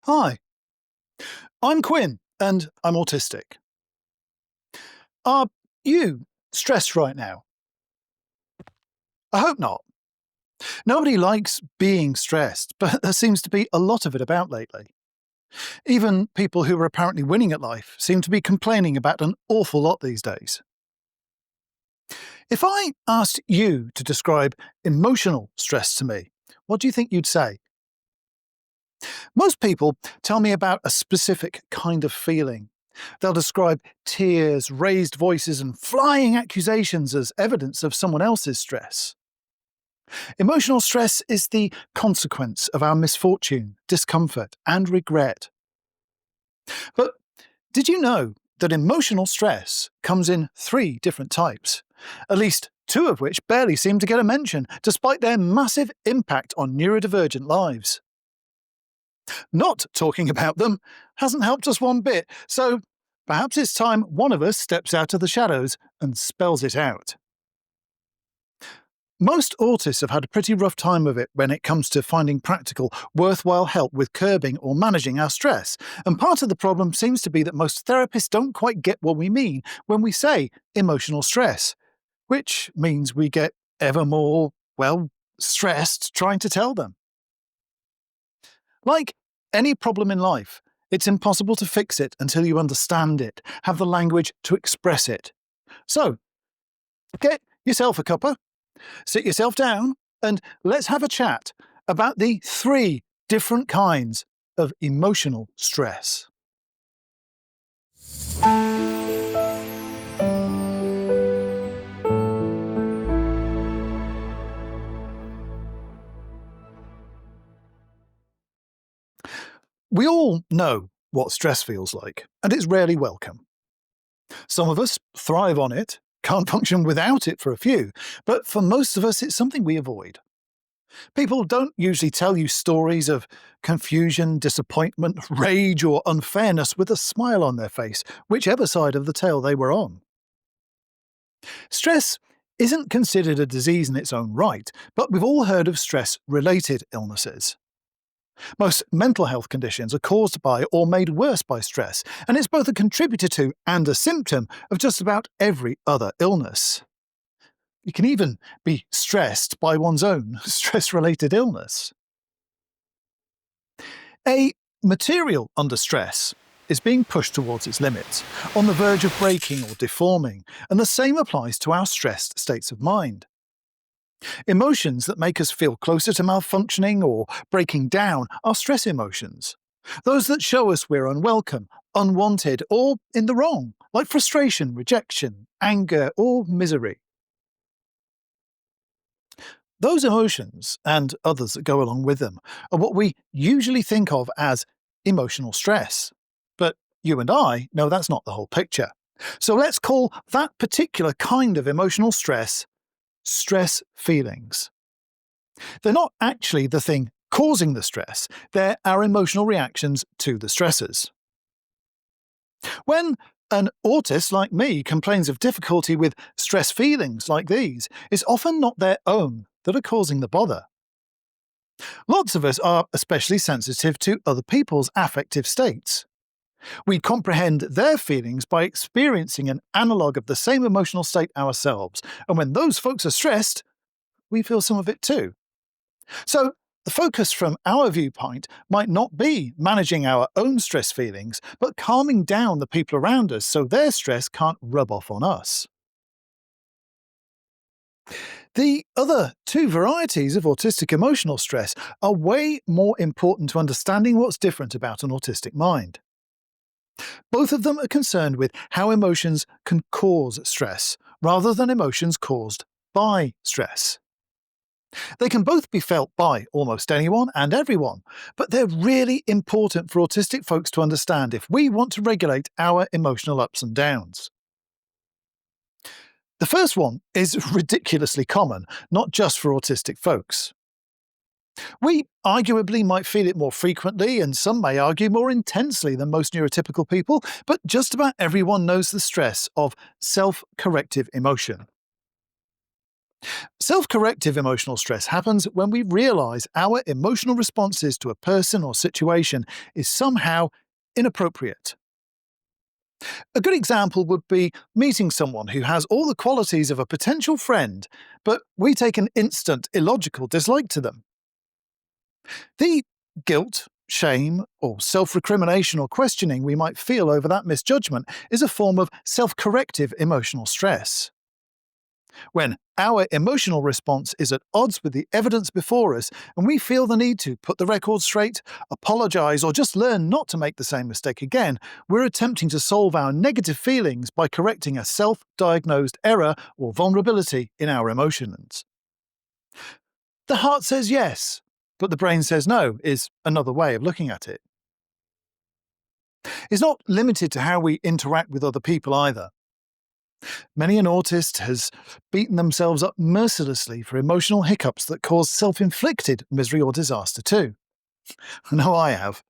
Hi, I'm Quinn, and I'm autistic. Are you stressed right now? I hope not. Nobody likes being stressed, but there seems to be a lot of it about lately. Even people who are apparently winning at life seem to be complaining about an awful lot these days. If I asked you to describe emotional stress to me, what do you think you'd say? Most people tell me about a specific kind of feeling. They'll describe tears, raised voices, and flying accusations as evidence of someone else's stress. Emotional stress is the consequence of our misfortune, discomfort, and regret. But did you know that emotional stress comes in 3 different types, at least 2 of which barely seem to get a mention, despite their massive impact on neurodivergent lives? Not talking about them hasn't helped us one bit, so perhaps it's time one of us steps out of the shadows and spells it out. Most autists have had a pretty rough time of it when it comes to finding practical, worthwhile help with curbing or managing our stress, and part of the problem seems to be that most therapists don't quite get what we mean when we say emotional stress, which means we get ever more, stressed trying to tell them. Like any problem in life, it's impossible to fix it until you understand it, have the language to express it. So, get yourself a cuppa, sit yourself down, and let's have a chat about the 3 different kinds of emotional stress. We all know what stress feels like, and it's rarely welcome. Some of us thrive on it, can't function without it for a few, but for most of us it's something we avoid. People don't usually tell you stories of confusion, disappointment, rage, or unfairness with a smile on their face, whichever side of the tale they were on. Stress isn't considered a disease in its own right, but we've all heard of stress-related illnesses. Most mental health conditions are caused by or made worse by stress, and it's both a contributor to and a symptom of just about every other illness. You can even be stressed by one's own stress-related illness. A material under stress is being pushed towards its limits, on the verge of breaking or deforming, and the same applies to our stressed states of mind. Emotions that make us feel closer to malfunctioning or breaking down are stress emotions. Those that show us we're unwelcome, unwanted, or in the wrong, like frustration, rejection, anger, or misery. Those emotions, and others that go along with them, are what we usually think of as emotional stress. But you and I know that's not the whole picture. So let's call that particular kind of emotional stress feelings. They're not actually the thing causing the stress, they're our emotional reactions to the stressors. When an autist like me complains of difficulty with stress feelings like these, it's often not their own that are causing the bother. Lots of us are especially sensitive to other people's affective states. We comprehend their feelings by experiencing an analogue of the same emotional state ourselves, and when those folks are stressed, we feel some of it too. So, the focus from our viewpoint might not be managing our own stress feelings, but calming down the people around us so their stress can't rub off on us. The other 2 varieties of autistic emotional stress are way more important to understanding what's different about an autistic mind. Both of them are concerned with how emotions can cause stress, rather than emotions caused by stress. They can both be felt by almost anyone and everyone, but they're really important for autistic folks to understand if we want to regulate our emotional ups and downs. The first one is ridiculously common, not just for autistic folks. We arguably might feel it more frequently, and some may argue more intensely than most neurotypical people, but just about everyone knows the stress of self-corrective emotion. Self-corrective emotional stress happens when we realise our emotional responses to a person or situation is somehow inappropriate. A good example would be meeting someone who has all the qualities of a potential friend, but we take an instant, illogical dislike to them. The guilt, shame, or self recrimination or questioning we might feel over that misjudgment is a form of self corrective emotional stress. When our emotional response is at odds with the evidence before us and we feel the need to put the record straight, apologise, or just learn not to make the same mistake again, we're attempting to solve our negative feelings by correcting a self-diagnosed error or vulnerability in our emotions. The heart says yes, but the brain says no is another way of looking at it. It's not limited to how we interact with other people either. Many an autist has beaten themselves up mercilessly for emotional hiccups that cause self-inflicted misery or disaster too. I know I have.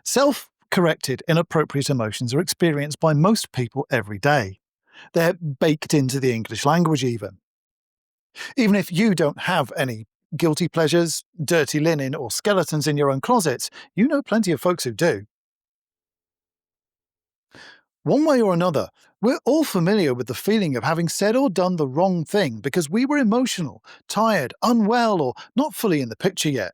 Self-corrected inappropriate emotions are experienced by most people every day. They're baked into the English language even. Even if you don't have any guilty pleasures, dirty linen, or skeletons in your own closets, you know plenty of folks who do. One way or another, we're all familiar with the feeling of having said or done the wrong thing because we were emotional, tired, unwell, or not fully in the picture yet,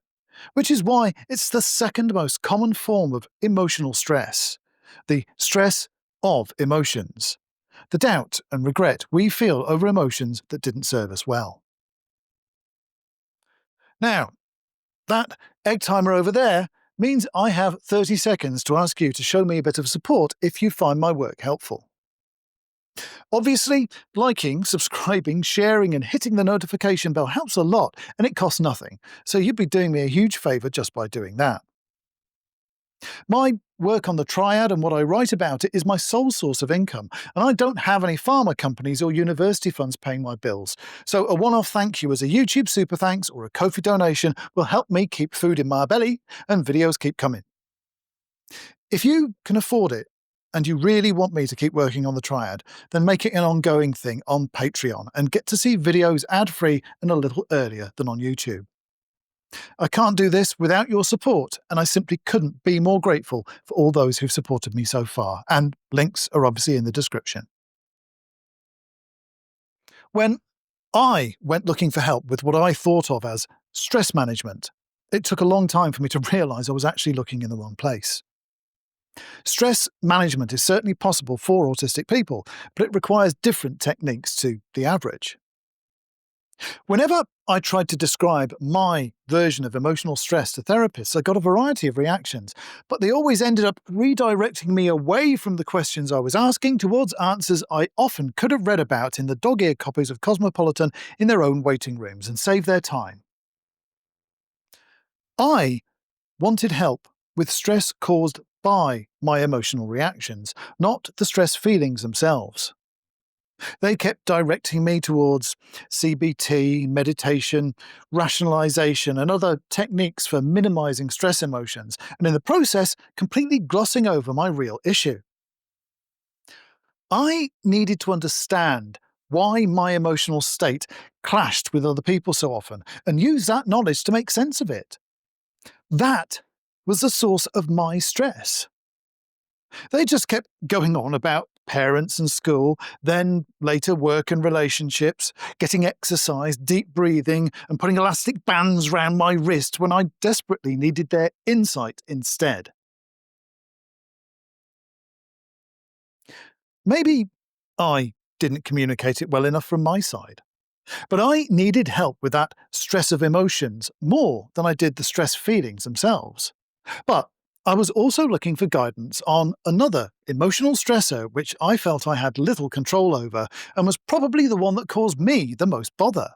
which is why it's the second most common form of emotional stress. The stress of emotions. The doubt and regret we feel over emotions that didn't serve us well. Now, that egg timer over there means I have 30 seconds to ask you to show me a bit of support if you find my work helpful. Obviously, liking, subscribing, sharing, and hitting the notification bell helps a lot, and it costs nothing, so you'd be doing me a huge favour just by doing that. My work on the triad and what I write about it is my sole source of income, and I don't have any pharma companies or university funds paying my bills, so a one-off thank you as a YouTube super thanks or a Ko-fi donation will help me keep food in my belly and videos keep coming. If you can afford it, and you really want me to keep working on the triad, then make it an ongoing thing on Patreon and get to see videos ad-free and a little earlier than on YouTube. I can't do this without your support, and I simply couldn't be more grateful for all those who've supported me so far, and links are obviously in the description. When I went looking for help with what I thought of as stress management, it took a long time for me to realise I was actually looking in the wrong place. Stress management is certainly possible for autistic people, but it requires different techniques to the average. Whenever I tried to describe my version of emotional stress to therapists, I got a variety of reactions, but they always ended up redirecting me away from the questions I was asking towards answers I often could have read about in the dog-eared copies of Cosmopolitan in their own waiting rooms and saved their time. I wanted help with stress caused by my emotional reactions, not the stress feelings themselves. They kept directing me towards CBT, meditation, rationalization, and other techniques for minimizing stress emotions, and in the process, completely glossing over my real issue. I needed to understand why my emotional state clashed with other people so often, and use that knowledge to make sense of it. That was the source of my stress. They just kept going on about parents and school, then later work and relationships, getting exercise, deep breathing, and putting elastic bands round my wrist when I desperately needed their insight instead. Maybe I didn't communicate it well enough from my side, but I needed help with that stress of emotions more than I did the stress feelings themselves. But I was also looking for guidance on another emotional stressor which I felt I had little control over and was probably the one that caused me the most bother.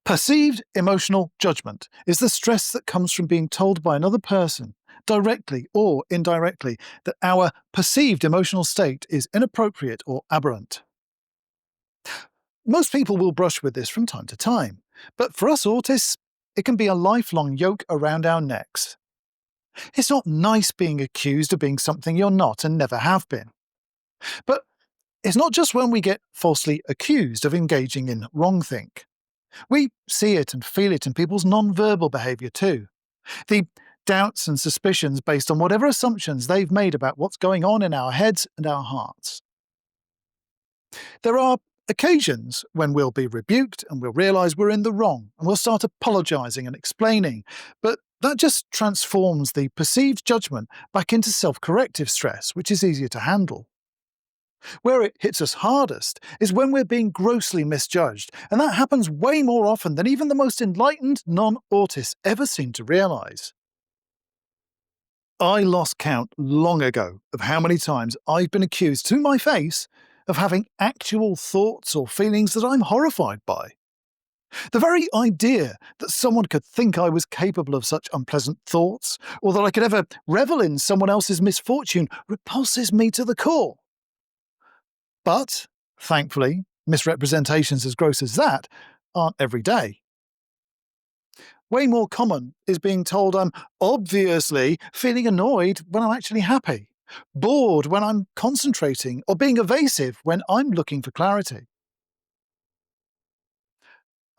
Perceived emotional judgment is the stress that comes from being told by another person, directly or indirectly, that our perceived emotional state is inappropriate or aberrant. Most people will brush with this from time to time, but for us autists, it can be a lifelong yoke around our necks. It's not nice being accused of being something you're not and never have been. But It's not just when we get falsely accused of engaging in wrongthink. We see it and feel it in people's non-verbal behaviour too. The doubts and suspicions based on whatever assumptions they've made about what's going on in our heads and our hearts. There are occasions when we'll be rebuked and we'll realise we're in the wrong and we'll start apologising and explaining, but that just transforms the perceived judgment back into self-corrective stress, which is easier to handle. Where it hits us hardest is when we're being grossly misjudged, and that happens way more often than even the most enlightened non-autists ever seem to realise. I lost count long ago of how many times I've been accused to my face of having actual thoughts or feelings that I'm horrified by. The very idea that someone could think I was capable of such unpleasant thoughts, or that I could ever revel in someone else's misfortune, repulses me to the core. But, thankfully, misrepresentations as gross as that aren't every day. Way more common is being told I'm obviously feeling annoyed when I'm actually happy, bored when I'm concentrating, or being evasive when I'm looking for clarity.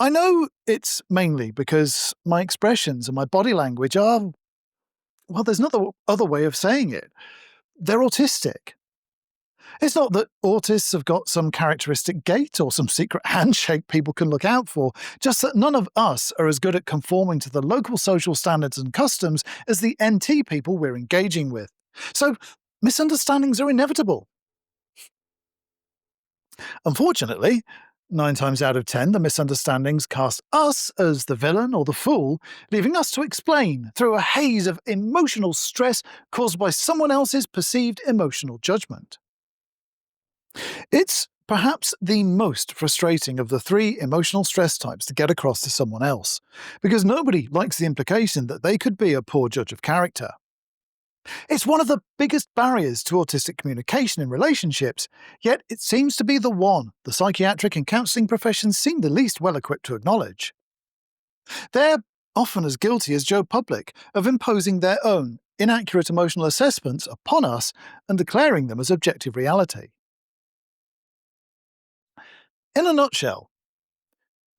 I know it's mainly because my expressions and my body language are, well, there's no other way of saying it. They're autistic. It's not that autists have got some characteristic gait or some secret handshake people can look out for, just that none of us are as good at conforming to the local social standards and customs as the NT people we're engaging with. So, misunderstandings are inevitable. Unfortunately, 9 times out of 10, the misunderstandings cast us as the villain or the fool, leaving us to explain through a haze of emotional stress caused by someone else's perceived emotional judgment. It's perhaps the most frustrating of the 3 emotional stress types to get across to someone else, because nobody likes the implication that they could be a poor judge of character. It's one of the biggest barriers to autistic communication in relationships, yet it seems to be the one the psychiatric and counselling professions seem the least well equipped to acknowledge. They're often as guilty as Joe Public of imposing their own inaccurate emotional assessments upon us and declaring them as objective reality. In a nutshell,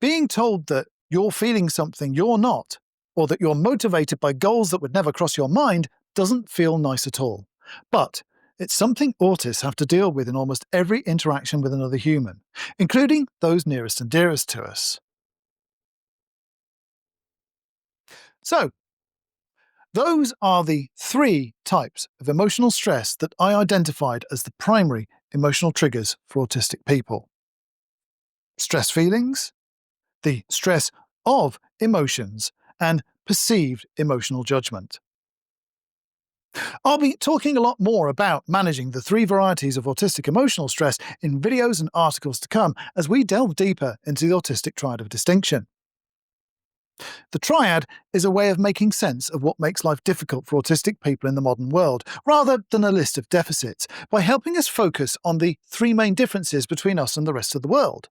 being told that you're feeling something you're not, or that you're motivated by goals that would never cross your mind, doesn't feel nice at all. But it's something autists have to deal with in almost every interaction with another human, including those nearest and dearest to us. So, those are the 3 types of emotional stress that I identified as the primary emotional triggers for autistic people. Stress feelings, the stress of emotions, and perceived emotional judgment. I'll be talking a lot more about managing the 3 varieties of autistic emotional stress in videos and articles to come as we delve deeper into the autistic triad of distinction. The triad is a way of making sense of what makes life difficult for autistic people in the modern world, rather than a list of deficits, by helping us focus on the 3 main differences between us and the rest of the world: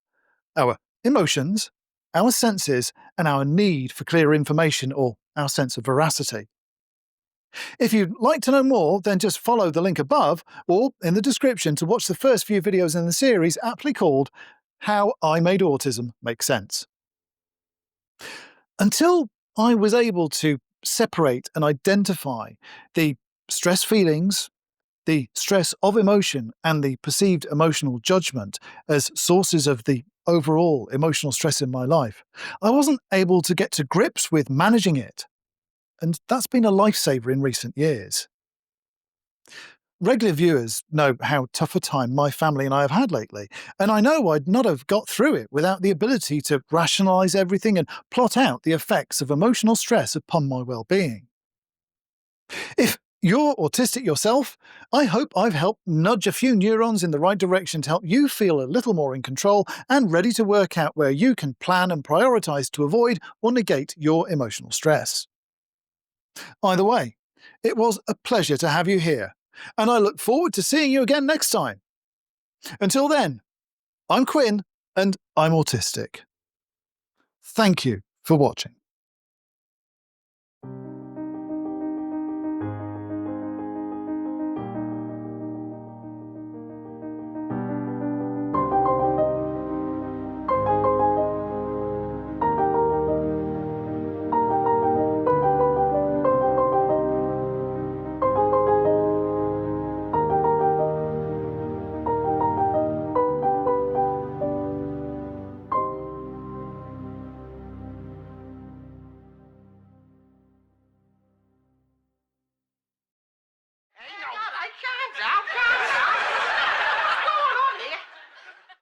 our emotions, our senses, and our need for clear information, or our sense of veracity. If you'd like to know more, then just follow the link above or in the description to watch the first few videos in the series, aptly called How I Made Autism Make Sense. Until I was able to separate and identify the stress feelings, the stress of emotion, and the perceived emotional judgment as sources of the overall emotional stress in my life, I wasn't able to get to grips with managing it. And that's been a lifesaver in recent years. Regular viewers know how tough a time my family and I have had lately, and I know I'd not have got through it without the ability to rationalise everything and plot out the effects of emotional stress upon my well-being. If you're autistic yourself, I hope I've helped nudge a few neurons in the right direction to help you feel a little more in control and ready to work out where you can plan and prioritise to avoid or negate your emotional stress. Either way, it was a pleasure to have you here, and I look forward to seeing you again next time. Until then, I'm Quinn, and I'm autistic. Thank you for watching.